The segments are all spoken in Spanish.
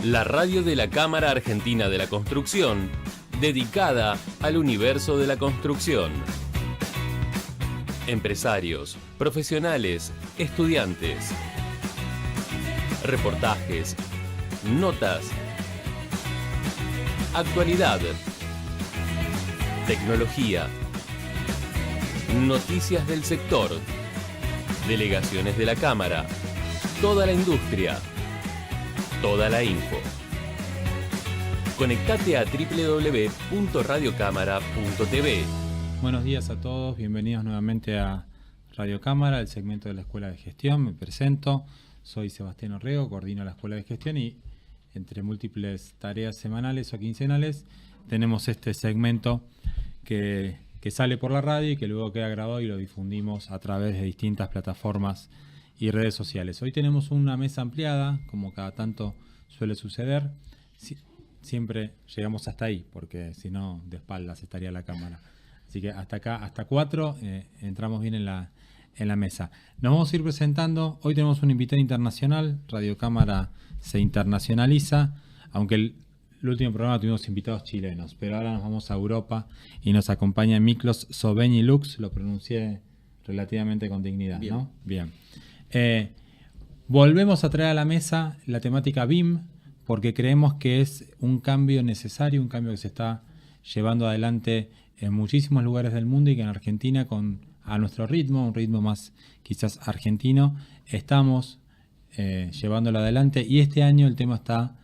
La radio de la Cámara Argentina de la Construcción, dedicada al universo de la construcción. Empresarios, profesionales, estudiantes. Reportajes, notas, actualidad, tecnología, noticias del sector, delegaciones de la Cámara, toda la industria, toda la info. Conectate a www.radiocámara.tv. Buenos días a todos, bienvenidos nuevamente a Radio Cámara, el segmento de la Escuela de Gestión. Me presento, soy Sebastián Orrego, coordino la Escuela de Gestión y entre múltiples tareas semanales o quincenales tenemos este segmento que sale por la radio y que luego queda grabado y lo difundimos a través de distintas plataformas y redes sociales. Hoy tenemos una mesa ampliada, como cada tanto suele suceder. Siempre llegamos hasta ahí, porque si no, de espaldas estaría la cámara. Así que hasta acá, hasta 4, entramos bien en la mesa. Nos vamos a ir presentando. Hoy tenemos un invitado internacional. Radio Cámara se internacionaliza, aunque el último programa tuvimos invitados chilenos, pero ahora nos vamos a Europa y nos acompaña Miklos Sobeñi-Lux. Lo pronuncié relativamente con dignidad, bien, ¿no? Bien. Volvemos a traer a la mesa la temática BIM, porque creemos que es un cambio necesario, un cambio que se está llevando adelante en muchísimos lugares del mundo y que en Argentina, a nuestro ritmo, un ritmo más quizás argentino, estamos llevándolo adelante, y este año el tema está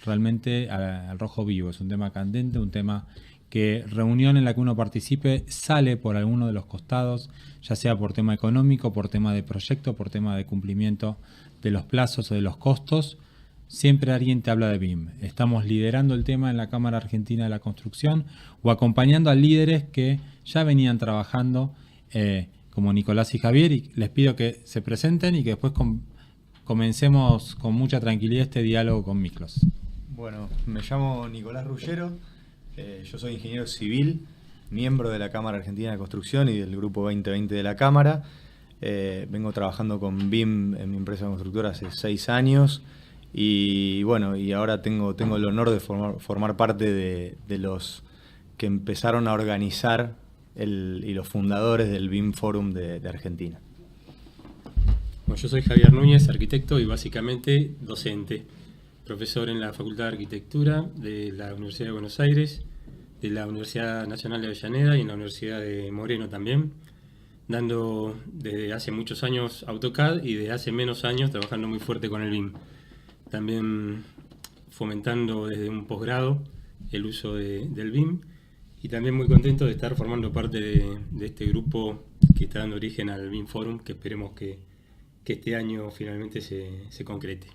realmente al rojo vivo. Es un tema candente, un tema que reunión en la que uno participe sale por alguno de los costados, ya sea por tema económico, por tema de proyecto, por tema de cumplimiento de los plazos o de los costos. Siempre alguien te habla de BIM. Estamos liderando el tema en la Cámara Argentina de la Construcción o acompañando a líderes que ya venían trabajando, como Nicolás y Javier, y les pido que se presenten y que después comencemos con mucha tranquilidad este diálogo con Miklos. Bueno, me llamo Nicolás Ruggero, yo soy ingeniero civil, miembro de la Cámara Argentina de Construcción y del Grupo 2020 de la Cámara. Vengo trabajando con BIM en mi empresa constructora hace 6 años y bueno, y ahora tengo el honor de formar parte de los que empezaron a organizar y los fundadores del BIM Forum de Argentina. Bueno, yo soy Javier Núñez, arquitecto y básicamente docente. Profesor en la Facultad de Arquitectura de la Universidad de Buenos Aires, de la Universidad Nacional de Avellaneda y en la Universidad de Moreno también, dando desde hace muchos años AutoCAD y desde hace menos años trabajando muy fuerte con el BIM. También fomentando desde un posgrado el uso del BIM y también muy contento de estar formando parte de este grupo que está dando origen al BIM Forum, que esperemos que este año finalmente se concrete.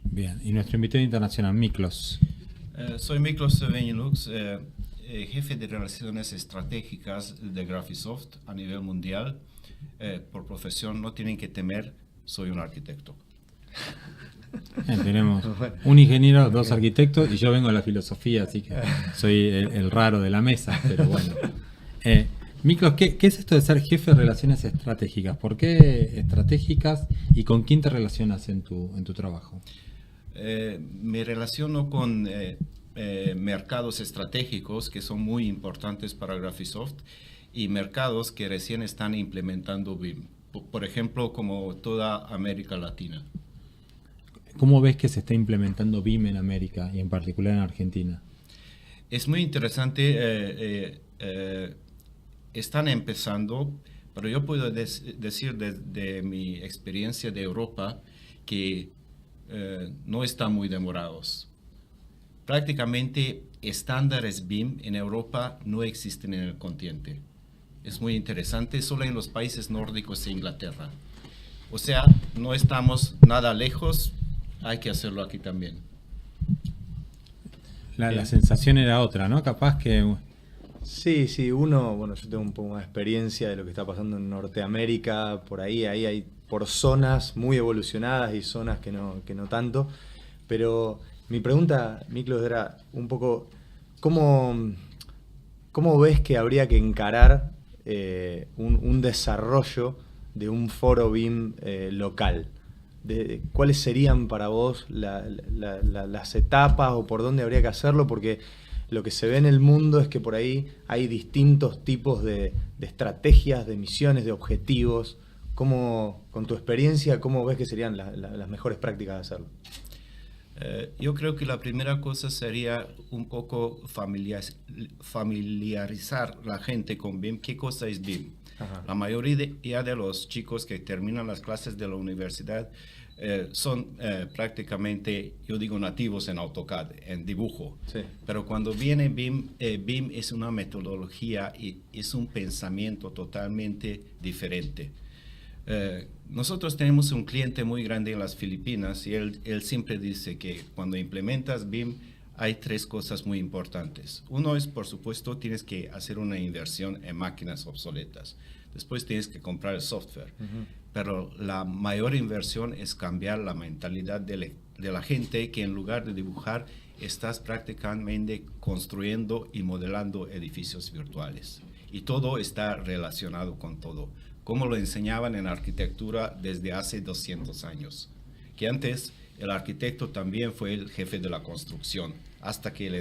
Bien, y nuestro invitado internacional, Miklos. Soy Miklos Sobeñi-Lux, jefe de Relaciones Estratégicas de Graphisoft a nivel mundial. Por profesión, no tienen que temer, soy un arquitecto. Tenemos un ingeniero, 2 arquitectos y yo vengo de la filosofía, así que soy el raro de la mesa, pero bueno. Miklos, ¿qué es esto de ser jefe de Relaciones Estratégicas? ¿Por qué estratégicas y con quién te relacionas en tu trabajo? Me relaciono con mercados estratégicos que son muy importantes para Graphisoft y mercados que recién están implementando BIM, por ejemplo, como toda América Latina. ¿Cómo ves que se está implementando BIM en América y en particular en Argentina? Es muy interesante, están empezando, pero yo puedo decir desde mi experiencia de Europa que no están muy demorados. Prácticamente estándares BIM en Europa no existen en el continente. Es muy interesante, solo en los países nórdicos e Inglaterra. O sea, no estamos nada lejos, hay que hacerlo aquí también. La sensación era otra, ¿no? Capaz que... Sí, yo tengo un poco más de experiencia de lo que está pasando en Norteamérica, por ahí hay por zonas muy evolucionadas y zonas que no tanto, pero mi pregunta, Miklos, era un poco, ¿cómo ves que habría que encarar un desarrollo de un foro BIM local? de cuáles serían para vos las etapas o por dónde habría que hacerlo, porque lo que se ve en el mundo es que por ahí hay distintos tipos de estrategias, de misiones, de objetivos. Con tu experiencia, ¿cómo ves que serían las mejores prácticas de hacerlo? Yo creo que la primera cosa sería un poco familiarizar la gente con BIM. ¿Qué cosa es BIM? Ajá. La mayoría de los chicos que terminan las clases de la universidad son prácticamente, yo digo, nativos en AutoCAD, en dibujo. Sí. Pero cuando viene BIM, BIM es una metodología y es un pensamiento totalmente diferente. Nosotros tenemos un cliente muy grande en las Filipinas y él siempre dice que cuando implementas BIM hay tres cosas muy importantes. Uno es, por supuesto, tienes que hacer una inversión en máquinas obsoletas. Después tienes que comprar el software. Pero la mayor inversión es cambiar la mentalidad de la gente, que en lugar de dibujar estás prácticamente construyendo y modelando edificios virtuales. Y todo está relacionado con todo, como lo enseñaban en arquitectura desde hace 200 años. Que antes el arquitecto también fue el jefe de la construcción, hasta que el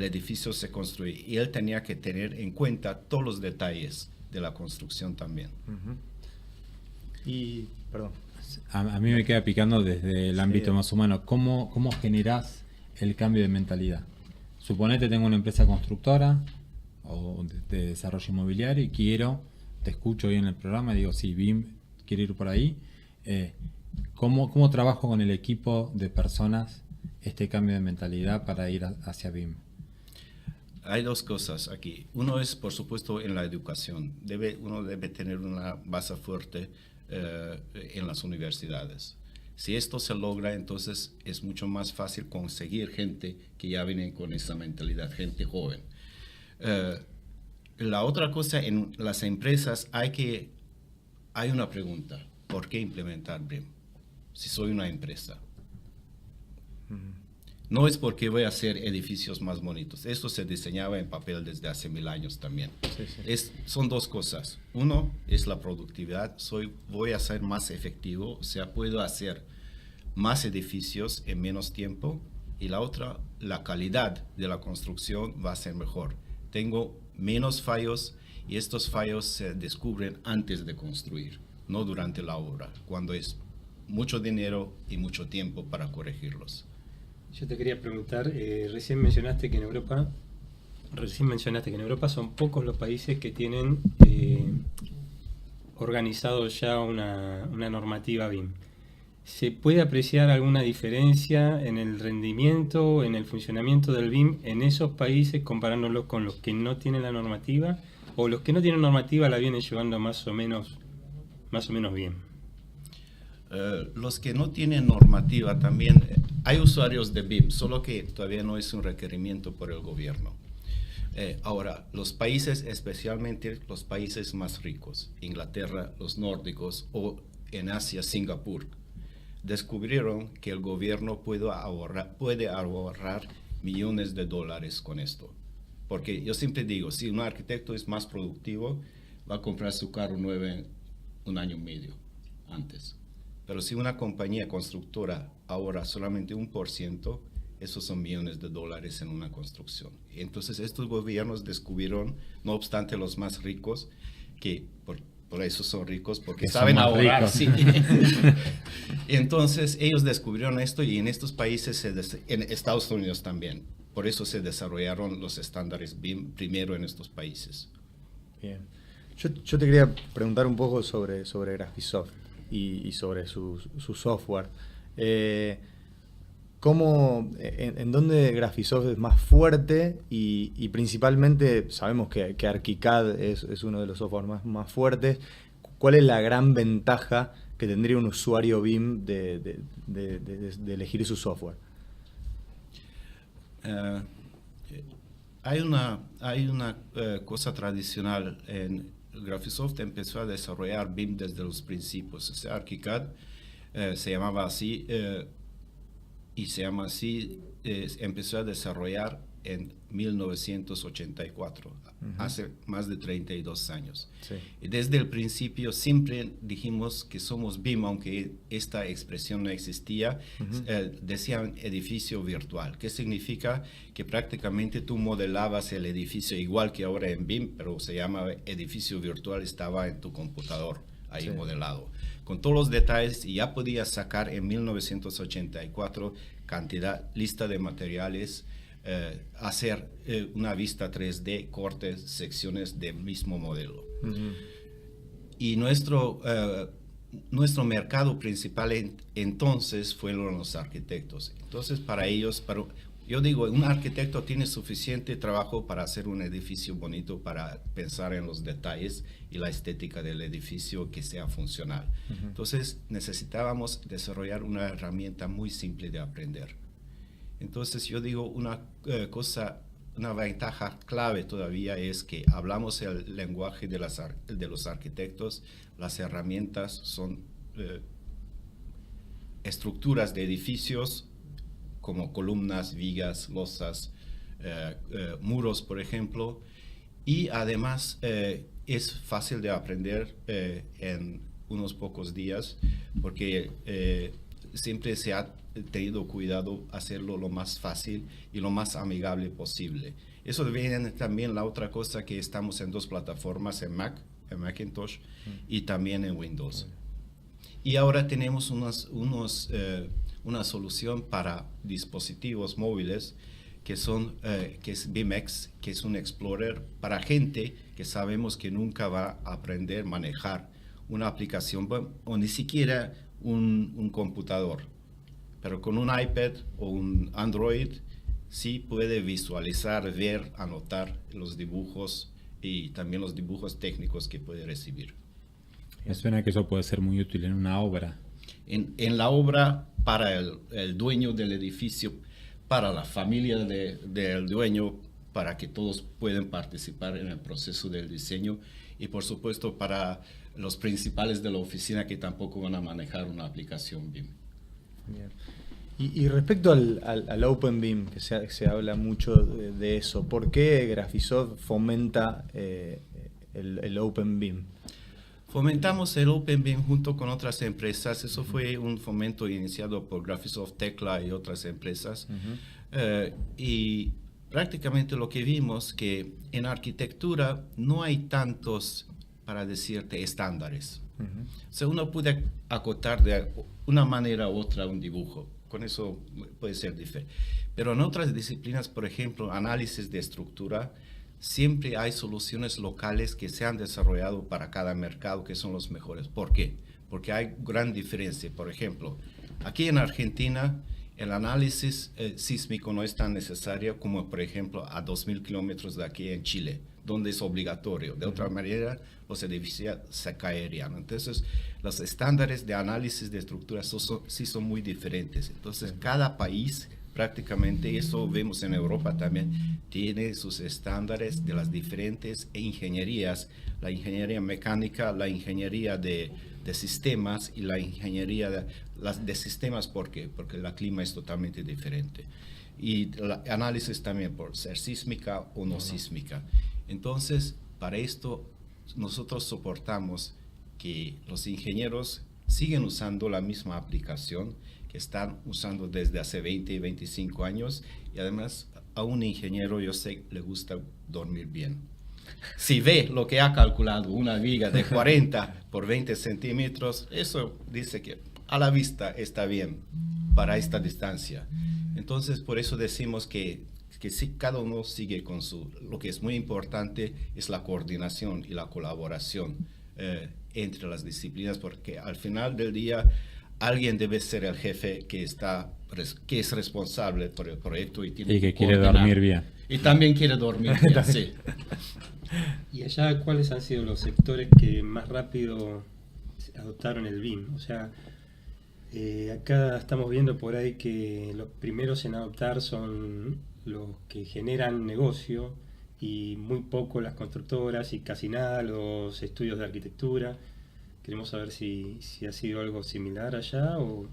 edificio se construyó. Y él tenía que tener en cuenta todos los detalles de la construcción también. Y, perdón. A mí me queda picando desde el ámbito más humano. ¿Cómo generás el cambio de mentalidad? Suponete tengo una empresa constructora o de desarrollo inmobiliario y te escucho hoy en el programa y digo, sí, BIM, quiero ir por ahí. ¿Cómo trabajo con el equipo de personas este cambio de mentalidad para ir hacia BIM? Hay dos cosas aquí. Uno es, por supuesto, en la educación. Uno debe tener una base fuerte en las universidades. Si esto se logra, entonces es mucho más fácil conseguir gente que ya viene con esa mentalidad, gente joven. La otra cosa, en las empresas hay una pregunta. ¿Por qué implementar BIM? Si soy una empresa. No es porque voy a hacer edificios más bonitos. Esto se diseñaba en papel desde hace 1000 años también. Sí. Son dos cosas. Uno es la productividad. Voy a ser más efectivo, o sea, puedo hacer más edificios en menos tiempo. Y la otra, la calidad de la construcción va a ser mejor. Tengo menos fallos y estos fallos se descubren antes de construir, no durante la obra, cuando es mucho dinero y mucho tiempo para corregirlos. Yo te quería preguntar, recién mencionaste que en Europa son pocos los países que tienen organizado ya una normativa BIM. ¿Se puede apreciar alguna diferencia en el rendimiento, en el funcionamiento del BIM en esos países comparándolos con los que no tienen la normativa? ¿O los que no tienen normativa la vienen llevando más o menos bien? Los que no tienen normativa también, hay usuarios de BIM, solo que todavía no es un requerimiento por el gobierno. Ahora, los países, especialmente los países más ricos, Inglaterra, los nórdicos o en Asia, Singapur, descubrieron que el gobierno puede ahorrar millones de dólares con esto. Porque yo siempre digo, si un arquitecto es más productivo, va a comprar su carro nuevo en 1 año y medio antes. Pero si una compañía constructora ahorra solamente 1%, esos son millones de dólares en una construcción. Entonces estos gobiernos descubrieron, no obstante los más ricos, que por eso son ricos, porque saben ahorrar. Sí. Entonces ellos descubrieron esto y en estos países, en Estados Unidos también, por eso se desarrollaron los estándares BIM primero en estos países. Bien. Yo te quería preguntar un poco sobre Graphisoft y sobre su software. ¿En dónde Graphisoft es más fuerte? Y principalmente sabemos que ArchiCAD es uno de los softwares más fuertes. ¿Cuál es la gran ventaja que tendría un usuario BIM de elegir su software? Hay una cosa tradicional. Graphisoft empezó a desarrollar BIM desde los principios. O sea, ArchiCAD se llamaba así y se llama así. Empezó a desarrollar en 1984, hace más de 32 años. Sí. Y desde el principio siempre dijimos que somos BIM, aunque esta expresión no existía, decían edificio virtual, que significa que prácticamente tú modelabas el edificio igual que ahora en BIM, pero se llama edificio virtual, estaba en tu computador ahí modelado, con todos los detalles, y ya podías sacar en 1984 lista de materiales, hacer una vista 3D, cortes, secciones del mismo modelo. Y nuestro mercado principal entonces fueron los arquitectos. Entonces para ellos, yo digo, un arquitecto tiene suficiente trabajo para hacer un edificio bonito, para pensar en los detalles y la estética del edificio que sea funcional. Entonces necesitábamos desarrollar una herramienta muy simple de aprender. Entonces yo digo una ventaja clave todavía es que hablamos el lenguaje de los arquitectos. Las herramientas son estructuras de edificios como columnas, vigas, losas, muros, por ejemplo, y además es fácil de aprender en unos pocos días, porque siempre se ha tenido cuidado hacerlo lo más fácil y lo más amigable posible. Eso viene también la otra cosa, que estamos en 2 plataformas, en Macintosh y también en Windows. Y ahora tenemos una solución para dispositivos móviles que es BIMX, que es un Explorer para gente que sabemos que nunca va a aprender a manejar una aplicación o ni siquiera un computador. Pero con un iPad o un Android sí puede visualizar, ver, anotar los dibujos y también los dibujos técnicos que puede recibir. Me suena que eso puede ser muy útil en una obra. En la obra, para el dueño del edificio, para la familia del dueño, para que todos puedan participar en el proceso del diseño, y por supuesto para los principales de la oficina que tampoco van a manejar una aplicación BIM. Bien. Y respecto al Open BIM, que se habla mucho de eso, ¿por qué Graphisoft fomenta el Open BIM? Fomentamos el Open BIM junto con otras empresas. Eso fue un fomento iniciado por Graphisoft, Tecla y otras empresas. Y prácticamente lo que vimos que en arquitectura no hay tantos, para decirte, estándares. O sea, uno puede acotar de una manera u otra un dibujo. Con eso puede ser diferente. Pero en otras disciplinas, por ejemplo, análisis de estructura, siempre hay soluciones locales que se han desarrollado para cada mercado que son los mejores. ¿Por qué? Porque hay gran diferencia. Por ejemplo, aquí en Argentina el análisis sísmico no es tan necesario como, por ejemplo, a 2.000 kilómetros de aquí en Chile, donde es obligatorio. De otra manera, los edificios se caerían. Entonces, los estándares de análisis de estructuras sí son muy diferentes. Entonces, cada país, prácticamente, eso vemos en Europa también, tiene sus estándares de las diferentes ingenierías, la ingeniería mecánica, la ingeniería de sistemas y la ingeniería de sistemas. ¿Por qué? Porque el clima es totalmente diferente. Y el análisis también por ser sísmica o no sísmica. Entonces, para esto, nosotros soportamos que los ingenieros siguen usando la misma aplicación que están usando desde hace 20 y 25 años, y además a un ingeniero, yo sé, le gusta dormir bien. Si ve lo que ha calculado, una viga de 40 por 20 centímetros, eso dice que a la vista está bien para esta distancia. Entonces, por eso decimos que si cada uno sigue con lo que es muy importante es la coordinación y la colaboración entre las disciplinas, porque al final del día alguien debe ser el jefe que es responsable por el proyecto y que quiere dormir bien. Y también quiere dormir bien, sí. ¿Y allá cuáles han sido los sectores que más rápido adoptaron el BIM? O sea, acá estamos viendo por ahí que los primeros en adoptar son los que generan negocio, y muy poco las constructoras y casi nada los estudios de arquitectura. Queremos saber si ha sido algo similar allá o...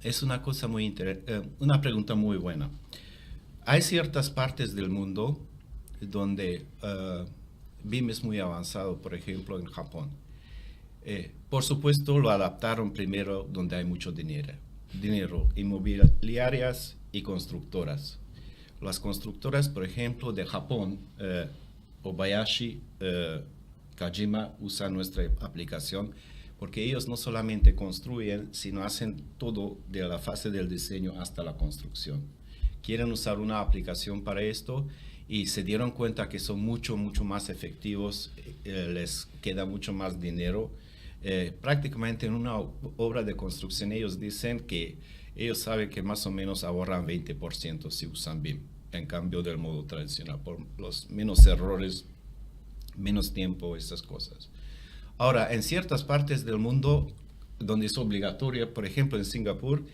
es una cosa una pregunta muy buena. Hay ciertas partes del mundo donde BIM es muy avanzado, por ejemplo en Japón. Por supuesto lo adaptaron primero donde hay mucho dinero, inmobiliarias y constructoras. Las constructoras, por ejemplo, de Japón, Obayashi, Kajima usan nuestra aplicación porque ellos no solamente construyen, sino hacen todo de la fase del diseño hasta la construcción. Quieren usar una aplicación para esto y se dieron cuenta que son mucho más efectivos, les queda mucho más dinero. Prácticamente en una obra de construcción ellos dicen que ellos saben que más o menos ahorran 20% si usan BIM, en cambio del modo tradicional, por los menos errores, menos tiempo, esas cosas. Ahora, en ciertas partes del mundo donde es obligatorio, por ejemplo en Singapur,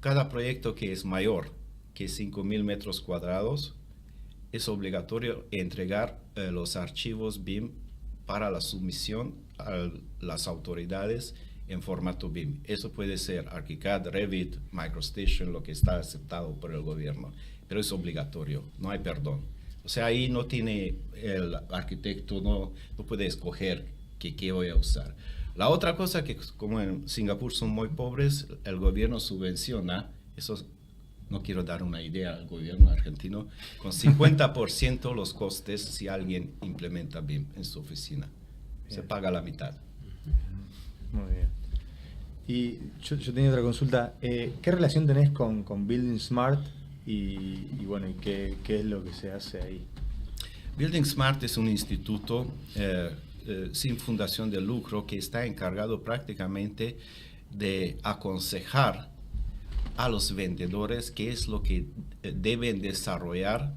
cada proyecto que es mayor que 5.000 metros cuadrados, es obligatorio entregar los archivos BIM para la sumisión a las autoridades en formato BIM. Eso puede ser ArchiCAD, Revit, MicroStation, lo que está aceptado por el gobierno, pero es obligatorio, no hay perdón. O sea, ahí no tiene el arquitecto, no puede escoger qué voy a usar. La otra cosa que como en Singapur son muy pobres, el gobierno subvenciona, eso no quiero dar una idea al gobierno argentino, con 50% los costes si alguien implementa BIM en su oficina. Bien. Se paga la mitad. Muy bien. Y yo tenía otra consulta. ¿Qué relación tenés con Building Smart y bueno, y qué es lo que se hace ahí? Building Smart es un instituto sin fundación de lucro que está encargado prácticamente de aconsejar a los vendedores qué es lo que deben desarrollar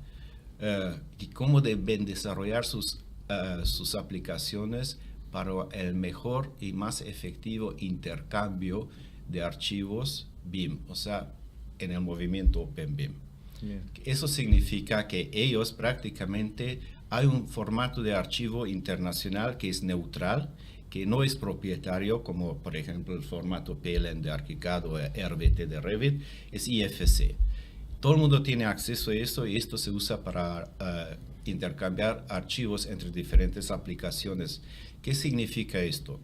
y cómo deben desarrollar sus aplicaciones para el mejor y más efectivo intercambio de archivos BIM, o sea, en el movimiento OpenBIM. Bien. Eso significa que ellos prácticamente hay un formato de archivo internacional que es neutral, que no es propietario, como por ejemplo el formato PLN de ArchiCAD o RVT de Revit, es IFC. Todo el mundo tiene acceso a eso y esto se usa para intercambiar archivos entre diferentes aplicaciones. ¿Qué significa esto?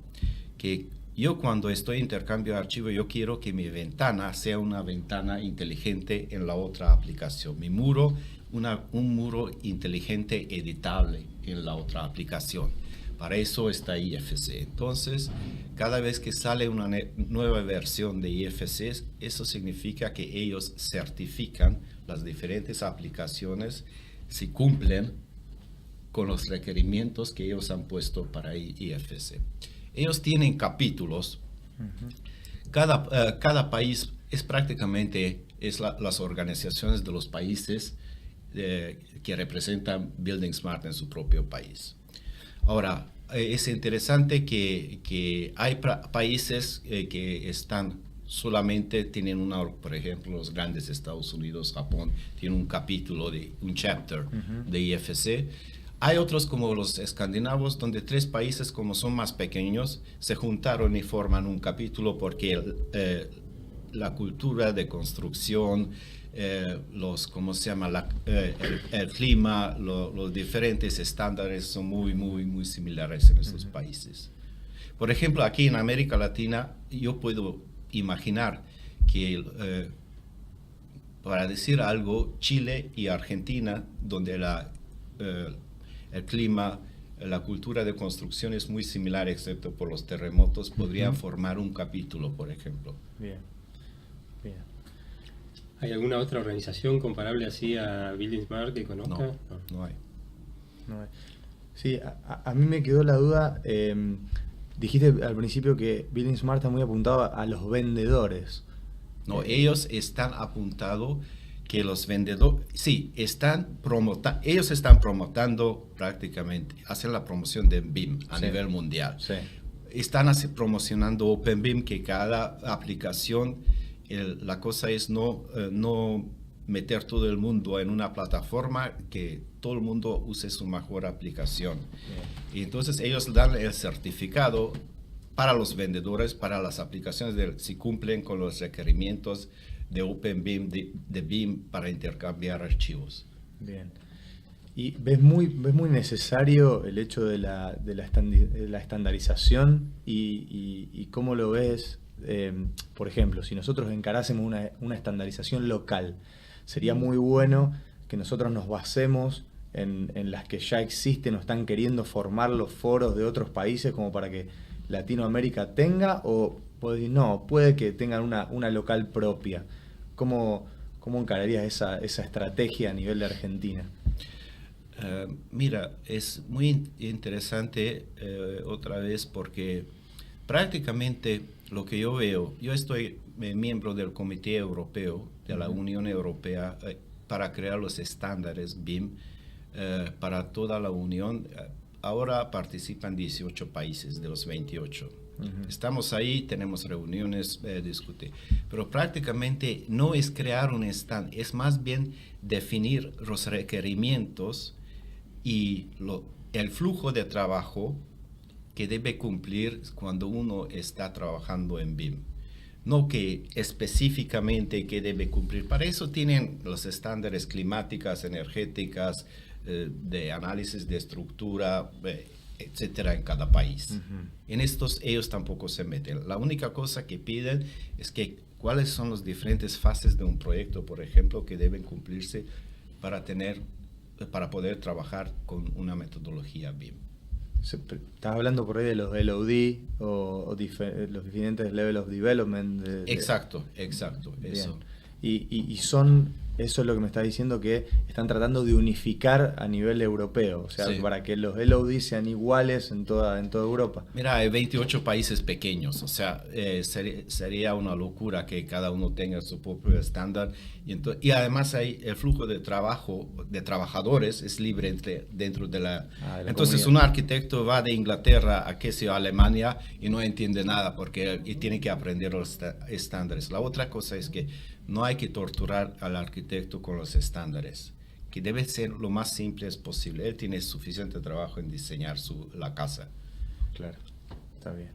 Que yo cuando estoy intercambio de archivos, yo quiero que mi ventana sea una ventana inteligente en la otra aplicación. Mi muro, un muro inteligente editable en la otra aplicación. Para eso está IFC. Entonces, cada vez que sale una nueva versión de IFC, eso significa que ellos certifican las diferentes aplicaciones si cumplen con los requerimientos que ellos han puesto para IFC. Ellos tienen capítulos. Cada país es prácticamente las organizaciones de los países que representan Building Smart en su propio país. Ahora, es interesante que hay países que están solamente tienen por ejemplo, los grandes Estados Unidos, Japón, tienen un capítulo, un chapter de IFC. Hay otros como los escandinavos, donde 3 países como son más pequeños, se juntaron y forman un capítulo porque la cultura de construcción, ¿cómo se llama? El clima, los diferentes estándares son muy similares en estos países. Por ejemplo, aquí en América Latina, yo puedo imaginar que, para decir algo, Chile y Argentina, donde el clima, la cultura de construcción es muy similar, excepto por los terremotos, podrían formar un capítulo, por ejemplo. Bien. ¿Hay alguna otra organización comparable así a Building Smart que conozca? No hay. Sí, a mí me quedó la duda. Dijiste al principio que Building Smart está muy apuntado a los vendedores. No, ellos están apuntados que los vendedores, sí, ellos están promotando prácticamente, hacen la promoción de BIM a nivel mundial. Sí. Están promocionando OpenBIM, que cada aplicación, la cosa es no meter todo el mundo en una plataforma, que todo el mundo use su mejor aplicación. Y entonces ellos dan el certificado para los vendedores, para las aplicaciones, si cumplen con los requerimientos de OpenBIM, de BIM para intercambiar archivos. Bien. ¿Y ves muy necesario el hecho de la estandarización y cómo lo ves? Por ejemplo, si nosotros encarásemos una estandarización local, sería muy bueno que nosotros nos basemos en las que ya existen o están queriendo formar los foros de otros países como para que Latinoamérica tenga, o puede que tengan una local propia. ¿Cómo encararías esa estrategia a nivel de Argentina? Mira, es muy interesante otra vez porque prácticamente lo que yo veo, yo estoy miembro del Comité Europeo de la Unión Europea para crear los estándares BIM para toda la Unión. Ahora participan 18 países de los 28. Estamos ahí, tenemos reuniones, discutir. Pero prácticamente no es crear un estándar, es más bien definir los requerimientos y el flujo de trabajo que debe cumplir cuando uno está trabajando en BIM. No que específicamente que debe cumplir. Para eso tienen los estándares climáticas, energéticas, de análisis de estructura, etcétera, en cada país. En estos ellos tampoco se meten. La única cosa que piden es que cuáles son las diferentes fases de un proyecto, por ejemplo, que deben cumplirse para poder trabajar con una metodología BIM. Estás hablando por ahí de los LOD o los diferentes Level of Development. Exacto, eso. Y eso es lo que me está diciendo, que están tratando de unificar a nivel europeo, o sea, sí, para que los LOD sean iguales en toda Europa. Mira, hay 28 países pequeños, o sea, sería una locura que cada uno tenga su propio estándar. Y además hay el flujo de trabajo de trabajadores es libre dentro de la entonces comunidad. Un arquitecto va de Inglaterra a Alemania y no entiende nada porque tiene que aprender los estándares. La otra cosa es que no hay que torturar al arquitecto con los estándares, que debe ser lo más simple posible. Él tiene suficiente trabajo en diseñar la casa. Claro, está bien.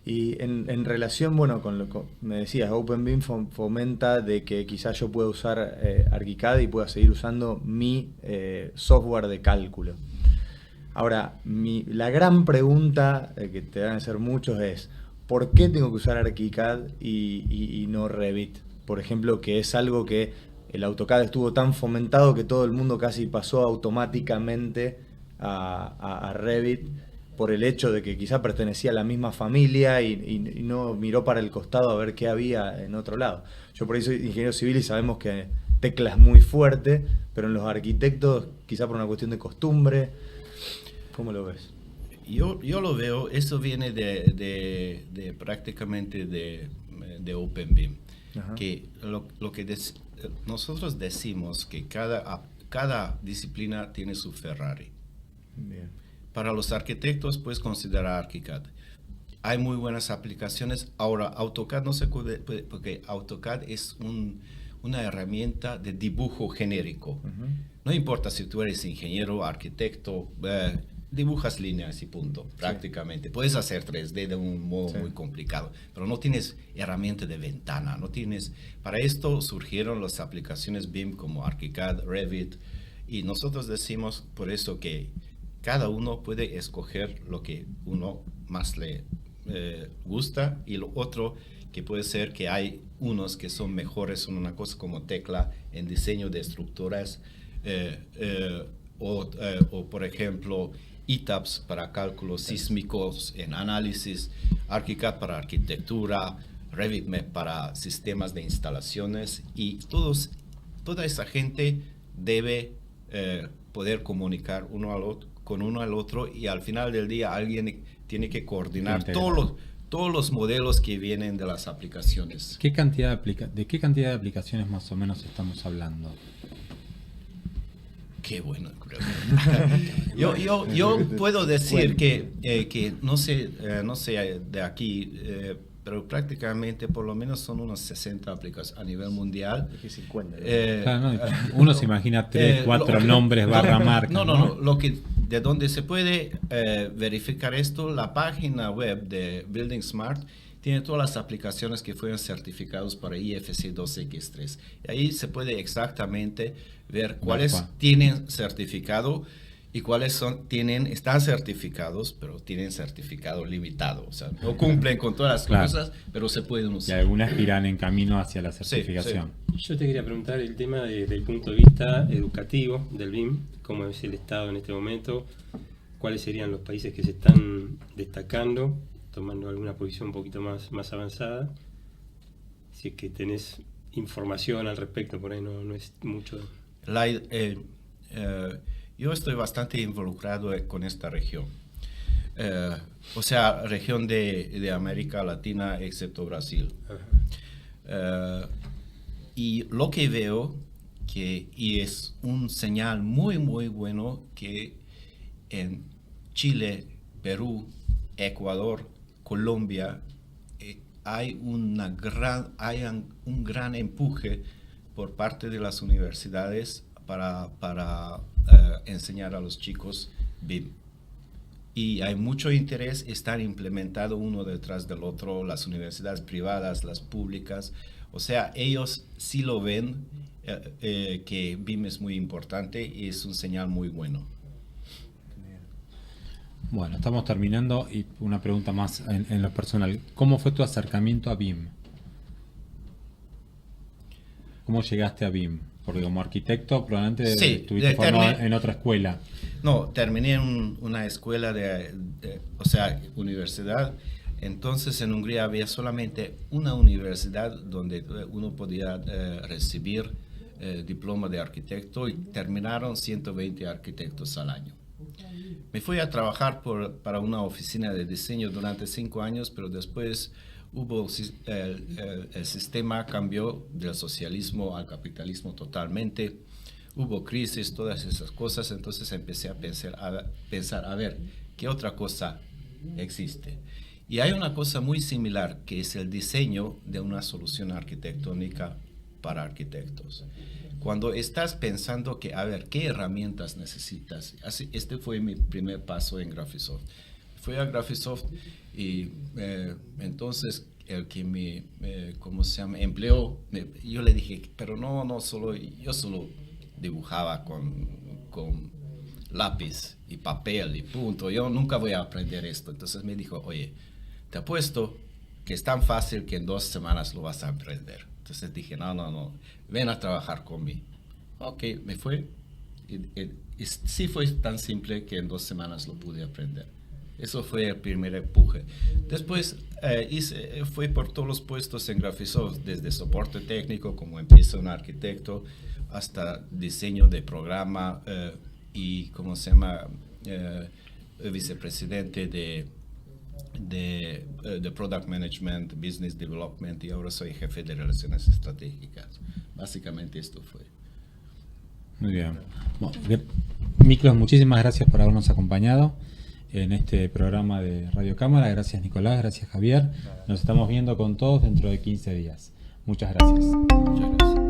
Y en relación, bueno, con lo que me decías, OpenBIM fomenta de que quizás yo pueda usar ArchiCAD y pueda seguir usando mi software de cálculo. Ahora, la gran pregunta que te van a hacer muchos es, ¿por qué tengo que usar ArchiCAD y no Revit? Por ejemplo, que es algo que el AutoCAD estuvo tan fomentado que todo el mundo casi pasó automáticamente a Revit por el hecho de que quizá pertenecía a la misma familia y no miró para el costado a ver qué había en otro lado. Yo por ahí soy ingeniero civil y sabemos que Tecla es muy fuerte, pero en los arquitectos quizá por una cuestión de costumbre. ¿Cómo lo ves? Yo lo veo, eso viene de prácticamente de OpenBIM. Ajá. Que lo que nosotros decimos que cada disciplina tiene su Ferrari. Bien. Para los arquitectos puedes considerar ArchiCAD. Hay muy buenas aplicaciones. Ahora, AutoCAD no se puede, porque AutoCAD es una herramienta de dibujo genérico. No importa si tú eres ingeniero, arquitecto, dibujas líneas y punto, prácticamente. Sí. Puedes hacer 3D de un modo muy complicado, pero no tienes herramienta de ventana, no tienes... Para esto surgieron las aplicaciones BIM como ArchiCAD, Revit, y nosotros decimos por eso que cada uno puede escoger lo que uno más le gusta, y lo otro que puede ser que hay unos que son mejores en una cosa como Tecla en diseño de estructuras, o por ejemplo ETABS para cálculos sísmicos en análisis, ArchiCAD para arquitectura, RevitMap para sistemas de instalaciones, y toda esa gente debe poder comunicar con uno al otro, y al final del día alguien tiene que coordinar todos los modelos que vienen de las aplicaciones. ¿De qué cantidad de aplicaciones más o menos estamos hablando? Qué bueno, creo. Yo puedo decir que no sé de aquí, pero prácticamente por lo menos son unos 60 aplicaciones a nivel mundial. Dije 50. Claro, no, uno se imagina 3, 4 nombres barra marca. No. De donde se puede verificar esto, la página web de Building Smart tiene todas las aplicaciones que fueron certificados para IFC 2X3. Y ahí se puede exactamente ver cuáles tienen certificado y cuáles están certificados, pero tienen certificado limitado. O sea, no cumplen con todas las cosas, pero se pueden usar. Y algunas irán en camino hacia la certificación. Sí. Yo te quería preguntar el tema desde el punto de vista educativo del BIM, cómo es el estado en este momento, cuáles serían los países que se están destacando, tomando alguna posición un poquito más avanzada, si es que tenés información al respecto, por ahí no es mucho. Yo estoy bastante involucrado con esta región. O sea, región de América Latina, excepto Brasil. Y lo que veo, y es un señal muy, muy bueno, que en Chile, Perú, Ecuador, Colombia, hay un gran empuje por parte de las universidades para enseñar a los chicos BIM. Y hay mucho interés, están implementados uno detrás del otro, las universidades privadas, las públicas. O sea, ellos sí lo ven, que BIM es muy importante y es un señal muy bueno. Bueno, estamos terminando y una pregunta más en lo personal. ¿Cómo fue tu acercamiento a BIM? ¿Cómo llegaste a BIM? Porque como arquitecto probablemente estuviste formado en otra escuela. No, terminé en una escuela universidad. Entonces en Hungría había solamente una universidad donde uno podía recibir diploma de arquitecto y terminaron 120 arquitectos al año. Me fui a trabajar para una oficina de diseño durante 5 años, pero después el sistema cambió del socialismo al capitalismo totalmente. Hubo crisis, todas esas cosas, entonces empecé a pensar, a ver, ¿qué otra cosa existe? Y hay una cosa muy similar, que es el diseño de una solución arquitectónica para arquitectos. Cuando estás pensando que, a ver, ¿qué herramientas necesitas? Este fue mi primer paso en Graphisoft. Fui a Graphisoft y entonces el que me empleó, yo le dije, pero yo solo dibujaba con lápiz y papel y punto. Yo nunca voy a aprender esto. Entonces me dijo, oye, te apuesto que es tan fácil que en 2 semanas lo vas a aprender. Entonces dije, no, ven a trabajar conmigo. Ok, me fue. Y sí fue tan simple que en 2 semanas lo pude aprender. Eso fue el primer empuje. Después fui por todos los puestos en Graphisoft, desde soporte técnico, como empieza un arquitecto, hasta diseño de programa y, vicepresidente de Product Management, Business Development, y ahora soy jefe de Relaciones Estratégicas. Básicamente esto fue. Muy bien. Bueno, Miklos, muchísimas gracias por habernos acompañado en este programa de Radio Cámara. Gracias Nicolás, gracias Javier. Nos estamos viendo con todos dentro de 15 días. Muchas gracias. Muchas gracias.